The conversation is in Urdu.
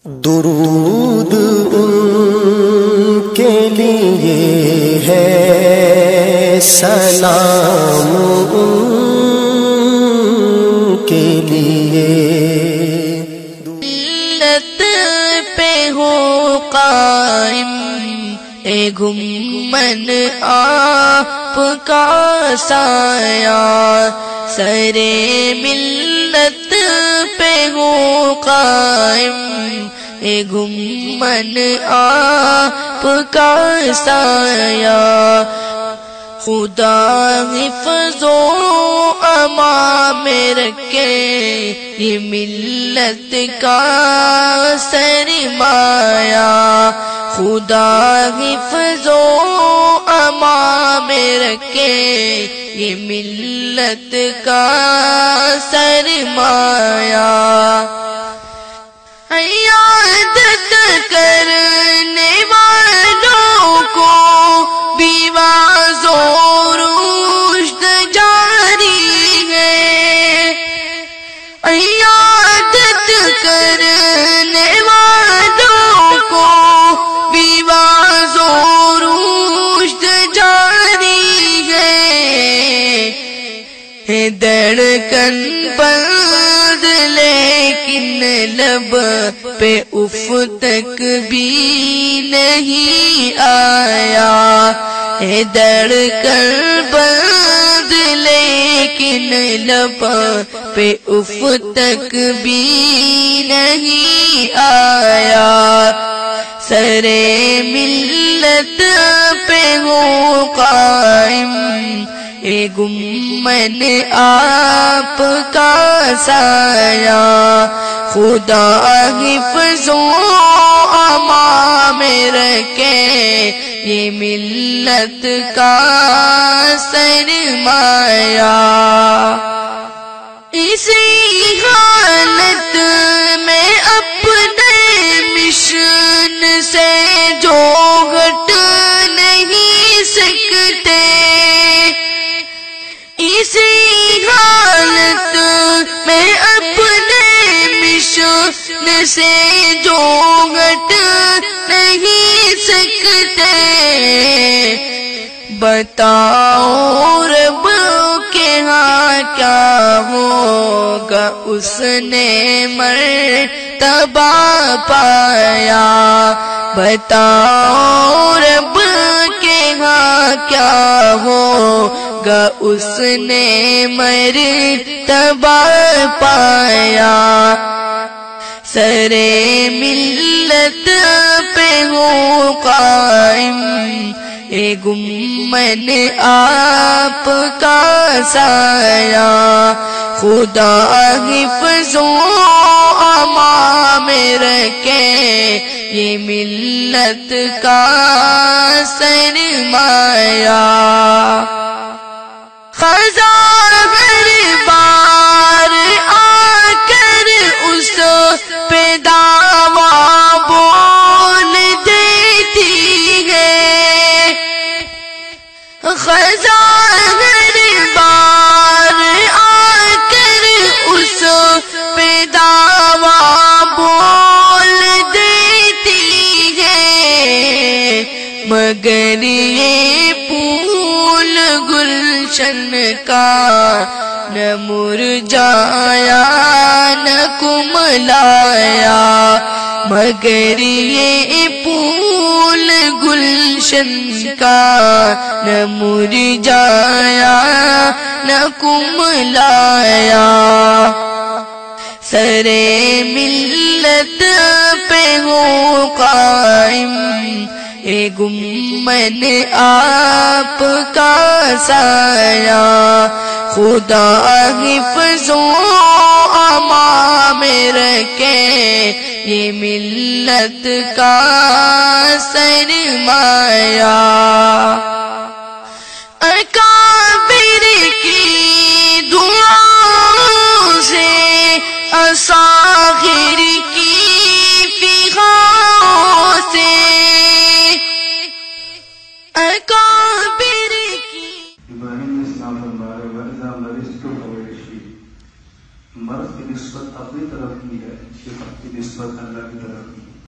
درود ان کے لیے ہے، سلام ان کے لیے، ملت پہ ہو قائم اے گھمن آپ کا سایہ، سرے ملت پہ ہو قائم اے گھمن آپ کا سایہ، خدا حفظ و امان میں رکھے یہ ملت کا سرمایہ، خدا حفظ و امان میں رکھے یہ ملت کا سرمایہ، عیادت کرنے والوں کو بیواز و رشد جاری ہے، عیادت کرنے والوں کو بیواز و رشد جاری ہے، دھڑکن بند لیکن لب پہ اف تک بھی نہیں آیا، دھڑکن بند لیکن لب پہ اف تک بھی نہیں آیا، سرے ملت پہ ہو قائم اے گھمن آپ کا سایہ، خدا حفظ و امان میں رکھے یہ ملت کا سرمایہ، اسی حالت میں اپنے مشن سے جو ہٹ نہیں سکتے، اسی حالت میں اپنے مشن سے جو ہٹ نہیں سکتے، بتاؤ رب کے ہاں کیا ہوگا اس نے مرتبہ پایا، بتاؤ رب کے ہاں کیا ہوگا اس نے مرتبہ پایا، سرے ملت پہ ہو قائم اے گھمن آپ کا سایہ، خدا حفظ و امان میں رکھے یہ ملت کا سرمایہ، خزاں ہر بار آ کر اس پہ دعویٰ بول دیتی ہے، خزاں ہر بار آ کر اس پہ دعویٰ بول دیتی ہے، مگر یہ پھول گلشن کا نہ مرجھایا نہ کملایا، مگر یہ پھول گلشن کا نہ مرجھایا نہ کملایا، سرے ملت پہ ہو قائم اے گھمن آپ کا سایہ، خدا حفظ و امان میں رکھے یہ ملت کا سرمایہ، اکابر کی دعاؤں سے اصاغر کی فغانوں سے، اکابر کی ابراہیم نے اسلام فرمایا وَإِذَا مَرِضْتُ فَهُوَ يَشْفِينِ، مرض کی نسبت اپنی طرف کی ہے، شفا کی نسبت نسبت اللہ کی طرف